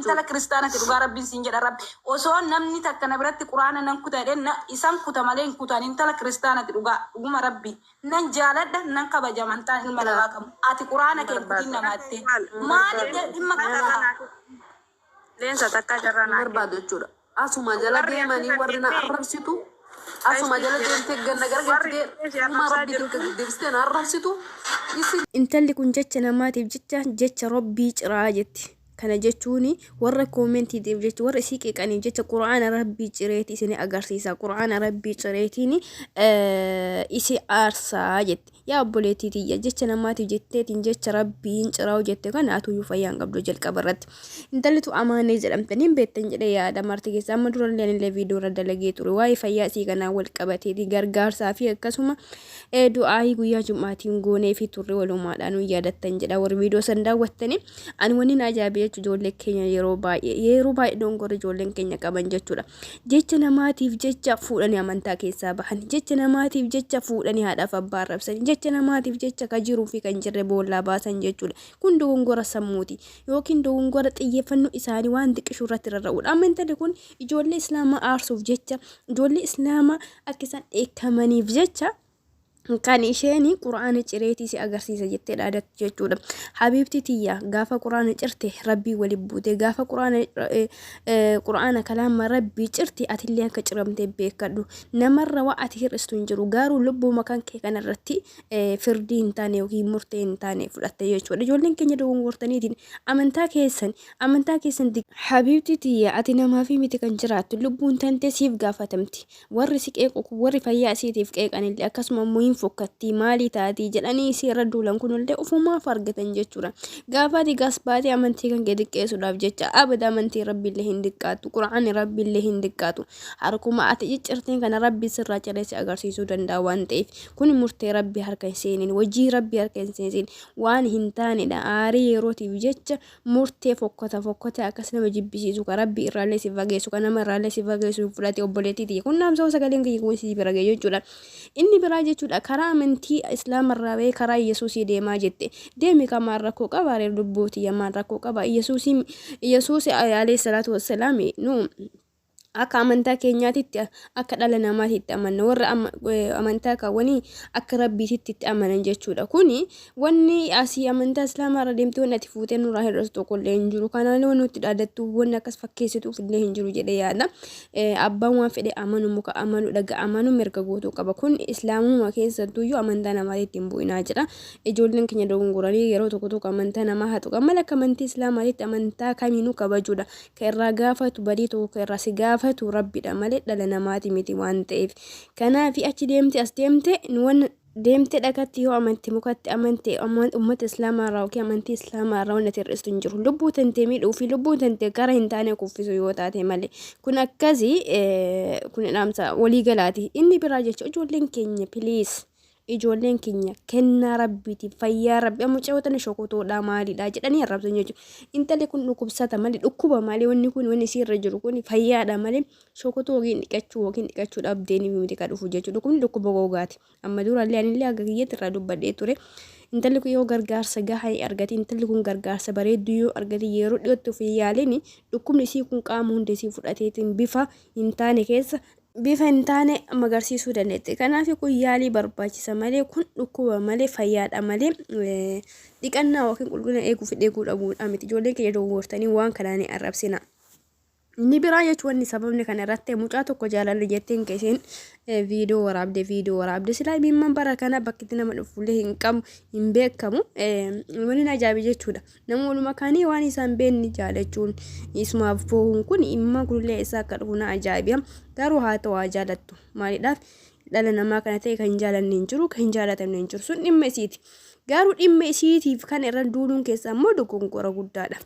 intala kristaanati dhugaa rabbiin siin jedha rabbi osoo namni takka na biratti quraana nan kutadhe isaan kuta malee hin kutan intala kristaanati dhuguma rabbi nan jaaladha nan kabaja amantaan ilma namaa qabu ati quraana kee kutin namaatte maaliif dhimma kana leensa takka jarrana barbaadu jechuudha asuma jala deemanii warri na arrabsitu asuma jala deemtee ganna gargaartee uma rabbiitiin deebistee na arrabsitu intalli kun jecha namaatiif jecha rabbii ciraa jetti. Kana jechuuni warra koomentiitiif jecha warra isii qeeqaniif jecha quraana rabbii cireetii isin agarsiisa quraana rabbii cireetiin isi aarsaa jetti yaa obboleettiitiyya jecha namaatiif jetteetiin jecha rabbiin ciraa'u jette kana atuyyuu fayyaan qabdu jalqaba irratti intallitu amaanee jedhamtaniin beektan jedhee yaada marti keessa amma durallee illee viidiyoo irra dalagee ture waa'ee fayyaa isii kanaa wal qabateeti gargaarsaa fi akkasuma du'aayii guyyaa jum'aatiin goonee fi turre walumaadhaan yaadattan jedha warri viidiyoo san daawwattanii ani wanni ajaa'ibee ijoollee keenya yeroo baay'ee dongora ijoolleen keenya qaban jechuudha jecha namaatiif jecha fuudhanii amantaa keessaa bahan jecha namaatiif jecha fuudhanii haadhaaf abbaa arrabsan jecha namaatiif jecha ka jiruu fi kan jirre boollaa baasan jechuudha kun dogongora sammuuti yookiin dogongora xiyyeeffannoo isaanii waan xiqqishu irratti rarra'uudha amantaan kun ijoollee islaamaa aarsuuf jecha ijoollee islaamaa akka isaan dheekkamaniif jecha kan isheeni quraana cireetii si agarsiisa jettee dhaadatti jechuudha habiibti tiyya gaafa quraana cirte rabbii waliin buute gaafa quraana kalaama rabbii cirti atillee akka ciramtee beekadhu namarra waa ati hir'istu hin jiru garuu lubbuu makan kee kanarratti firdii hin taane yookiin murtee hin taane fudhatte jechuudha ijoolleen keenya dogongortaniitiin amantaa keessan habiibti tiyya ati namaa fi miti kan jiraattu lubbuun tantee siif gaafatamti warri si qeequ warri fayyaa isiitiif qeeqanillee akkasuma immoo fokkatti maali taati jedhanii seera duulan kunillee ofumaaf argatan jechuudha gaafaati gasbaati amantii kan xiqqeessuudhaaf jecha abada amantii rabbiillee hin diqqaatu quraanni rabbiillee hin diqqaatu harkuma ati ciccirteen kana rabbi sirraa cireessi agarsiisuu danda'a waan ta'eef kun murtee rabbi harka hin seenin wajii rabbi harka hin seenin waan hin taanedha aarii yerootiif jecha murtee fokkota akkas nama jibbisiisu ka rabbi irraallee si fageessu ka nama irraallee si fageessu fudhate obboleettiiti kun naamsa sagaleen kiyya si bira ga'e jechuudha inni biraa jechuudha karaa amantii islaamarraa ba'ee karaa yesuusii deemaa jette deemi kamaan rakkoo qaba reer dubbooti yamaan rakkoo qaba yesuus alayhi salaatu wassalaam nu akka amantaa keenyaatitti akka dhala namaatitti amanna warra amantaa kaawwanii akka rabbiititti itti amanan jechuudha kuni wanni asii amantaa islaamarra deemtee wanni ati fuutee nurraa hir'atu tokkollee hin jiru kanaan wanni itti dhaadattu wanni akkas fakkeessituuf illee hin jiru jedhee yaada abbaan waan fedhe amanu muka amanu dhaga amanu mirga gootuu qaba kun islaamuma keessattuyyuu amantaa namaatitti hin bu'inaa jedha ijoolleen keenya dogongoranii yeroo tokko amantaa namaa haa tuqan mala akka amantii islaamaatitti amantaa kamiinuu kabajuudha ka irraa gaafatu badii tokko ka irraa si gaafatu rabbiidha malee dhala namaati miti waan ta'eef kanaaf achi deemte as deemte waan deemte dhaqatti yoo amanti mukatti amante ummata islaamaa irraa yookiin amantii islaamaa irraa wanti hir'istu hin jiru lubbuu tantee miidhuu fi lubbuu tantee gara hin taane kuffisu yoo taate malee kun akkasii kun dhaamsa waliigalaati inni biraa jecha ijoolleen keenya piliis ijoolleen keenya kennaa rabbiitiif fayyaa rabbi amma ceewwatan shokotoodha maalidha jedhanii arrabsan jechuudha intalli kun dhukkubsata malee dhukkuba malee wanni kun wanni sirra jiru kun fayyaadha malee shokotoo yookiin dhiqachuudhaaf deemee miti ka dhufu jechuudha kun dhukkuba gogaati amma durallee anillee aga kiyyeetti irraa dubbadhee ture intalli kun yoo gargaarsa gahaa argate intalli kun gargaarsa bareedduu yoo argate yeroo dhiyootti of yaalini dhukkubni isii kun qaama hunda isii fudhateetiin bifa hin taane keessa bifa hin taane magarsiisuu dandeette kanaaf kun yaalii barbaachisa malee kun dhukkuba malee fayyaadha malee dhiqannaa yookiin qulqullina eeguuf dheeguu dhabuudha miti ijoolleen keenya dogongortanii waan kanaan arrabsina inni biraa jechuun sababni kana irratti mucaa tokko jaalalli jetteen keesseen viidiyoo waraabde silaa bimman bara kana bakkitti nama dhufullee hin qabu hin beekamu wani ajaa'iba jechuudha nama waluma kaanii waan isaan beekni jaalachuun isumaaf fo'uun kun imma gullee isaa akka dhufu na ajaa'iba garuu haa ta'u jaalattu maaliidhaaf dhala namaa kana ta'e kan jaalanne hin jiru kan jaalatamne hin jiru sun dhimma isiiti garuu dhimma isiitiif kan irra duuluun keessa immoo dogongora guddaadha.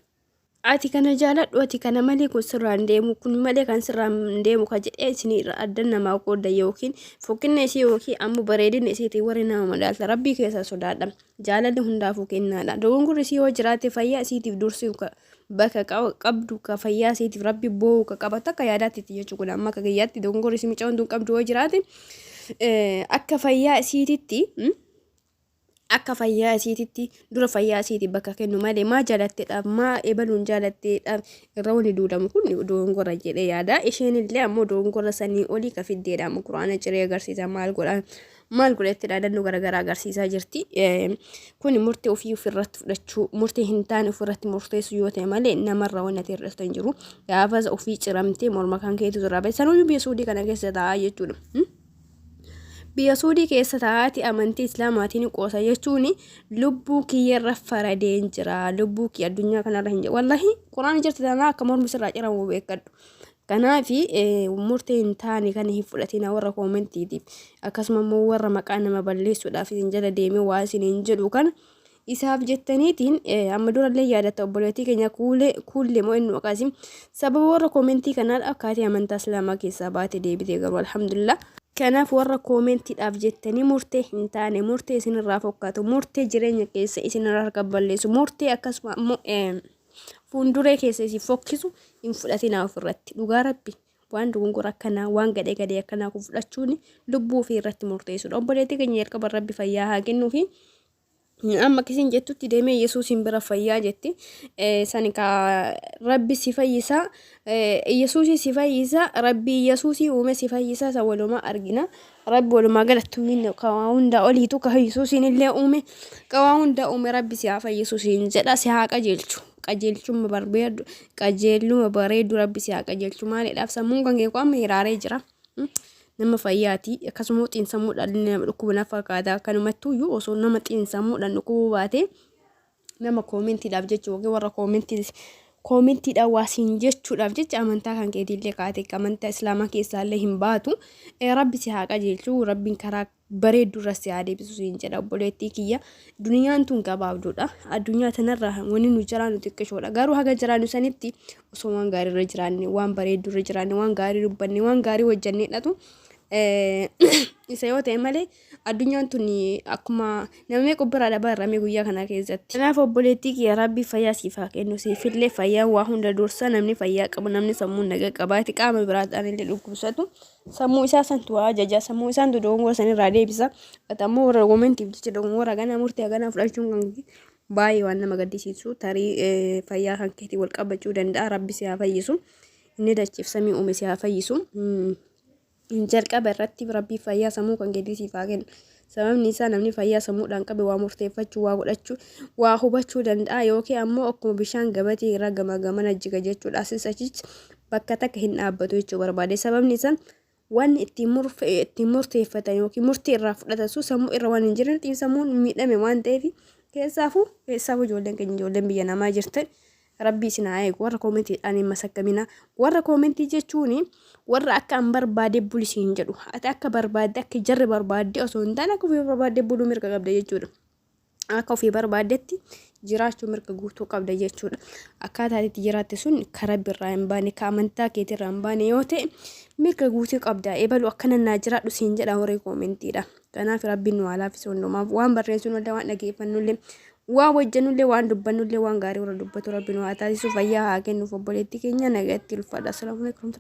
Ati kana jaaladhu ati kana malee kun sirraan deemu kun malee kan sirraan deemu ka jedhee isinii irra addan namaa qooda yookiin fokkinna isii yookiin ammoo bareedina isiitii warri nama madaalta rabbii keessa sodaadha jaalalli hundaafuu kennaadha dogongorri isii yoo jiraate fayyaa isiitiif dursii bakka qabdu ka fayyaa isiitiif rabbi boo'u ka qabatu akka yaadaatti jechuudha amma akka gayyaatti dogongorri isii miccaa hunduu qabdu yoo jiraate akka fayyaa isiititti akka fayyaa isiititti dura fayyaa isiiti bakka kennu malee maa jaalatteedhaaf maa ebaluun jaalatteedhaaf irra wali duudamu kun dogongora jedhee yaada. Isheen illee ammoo dogongora sanii olii ka fiddeedha. Amma quraana ciree agarsiisa maal godhatteedha dannu garagaraa agarsiisaa jirti. Kun murtee ofii ofirratti fudhachuu murtee hin taane ofirratti murteessu yoo ta'e malee namarra wanna ta'e irratti hin jiru. Gaafas ofii ciramtee morma kan keetu irraa ba'e sanuu biyya Suudii kana keessa taa'aa jechuudha. Biyya Suudii keessa taa'aati amantii Islaamaatiin qoosa jechuun lubbuu kiyyarra faradeen jira. Lubbuu kiyya addunyaa kanarra hin jiru. Wallahi quraana jirti tanaa akka mormi sirraa ciramu beekadhu. Kanaafi murtee hin taane kana hin fudhatina warra koomentiitiif akkasuma immoo warra maqaa nama balleessuudhaaf isin jala deemee waa isin hin jedhu kana isaaf jettaniitiin amma durallee yaadatta obboleettii keenya kuullee moo inni maqaasim sababa warra koomentii kanaa akkaatii amantaa Islaamaa keessaa baate deebitee garuu alhamdulillah. Kanaaf warra koomentiidhaaf jettanii murtee hin taane murtee isinirraa fakkaatu murtee jireenya keessa isinirraa harka balleessu murtee akkasuma immoo fuulduree keessa isin fokkisu hin fudhatinaa ofirratti dhugaa rabbi waan dogongora akkanaa waan gadhee akkanaa kun fudhachuun lubbuu ofii irratti murteessuudha. Obboleettii keenya jalqaba rabbi fayyaa haa kennuufi amma kisin jettutti deemee Yesuusin bira fayyaa jetti sani ka rabbi si fayyisa Yesuusi si fayyisa rabbi Yesuusi uume si fayyisa sa walumaa argina. Rabbi walumaa galatti qawaa hunda oliitu ka Yesuusin illee uume qawaa hunda uume rabbi si haa fayyisuusin jedha si haa qajeelchu. Qajeelchuma barbaadu qajeeluma bareedu rabbi si haa qajeelchu maaliidhaaf sammuun kan kee amma hiraaree jira. Nama fayyaati akkasuma xiinsammuudhaan nama dhukkubna fakkaata kanumattuyyuu osoo nama xiinsammuudhaan dhukkubuu baate nama koomentiidhaaf jechuudha warra koomentiidhaan waasiin jechuudhaaf jecha amantaa kan keetiillee kaate amantaa Islaamaa keessaallee hin baatu rabbi si haa qajeelchu rabbiin karaa bareedu irra si haa deebisu siin jedha obboleettii kiyya. Duniyaan tun gabaabduudha addunyaa tanarra wanni nu jiraannu xiqqishoodha garuu haga jiraannu sanitti osoo waan gaarii irra jiraanne waan bareedu irra jiraanne waan gaarii dubbanne waan gaarii hojjanneedhatu isa yoo ta'e malee addunyaan tun akkuma namni qubbiraa dabarrame guyyaa kana keessatti. Kanaaf obboleettii kiyya rabbi fayyaa siif haa kennu siifillee fayyaa waa hunda dursa namni fayyaa qabu namni sammuu nagaa qabaati qaama biraadhaan illee dhukkubsatu sammuu isaa santu ajaja sammuu isaan dogongora sanirraa deebisa. Ammoo warra koomentiif jecha dogongora ganaa murtee ganaa fudhachuun kan baay'ee waan nama gaddisiisu tarii fayyaa kan keetii wal qabachuu danda'a rabbi si haa fayyisu inni dachiif samii uume si haa fayyisu. Jalqaba irratti rabbii fayyaa sammuu kan keetii siif haa kennu. Sababni isaa namni fayyaa sammuudhaan qabe waa murteeffachuu waa godhachuu waa hubachuu danda'a yookiin ammoo akkuma bishaan gabatee irraa gamana jiga jechuudha. Asis achichi bakka takka hin dhaabbatu jechuu barbaade. Sababni isaa waan ittiin murteeffatan yookiin murtee irraa fudhatan sammuu irra waan hin jirre xiinsammuun miidhame waan ta'eef keessaafuu ijoolleen keenya ijoolleen biyya namaa jirtan rabbii isin haa eegu warra koomentiidhaan hin masakkamina. Warra koomentii jechuun warra akka an barbaade bulisiin jedhu ati akka barbaadde akka jarri barbaadde osoo hin taane akka ofii barbaadde buluu mirga qabda jechuudha. Akka ofii barbaaddetti jiraachuu mirga guutuu qabda jechuudha. Akkaataa itti jiraatte sun karaa birraa hin baane ka amantaa keetirraa hin baane yoo ta'e mirga guutuu qabda. Eebalu akkana naa jiraadhu siin jedha warri koomentiidha. Kanaaf rabbiin nu haa laaffisu hundumaaf waan barreessuun wanta waan dhageeffannullee waan wajjanullee waan dubbannullee waan gaarii warra dubbatu rabbiin nu haa taasisu fayyaa haa kennuuf obboleettii keenya nagatti ulfaadha. Assalaamu alaikum.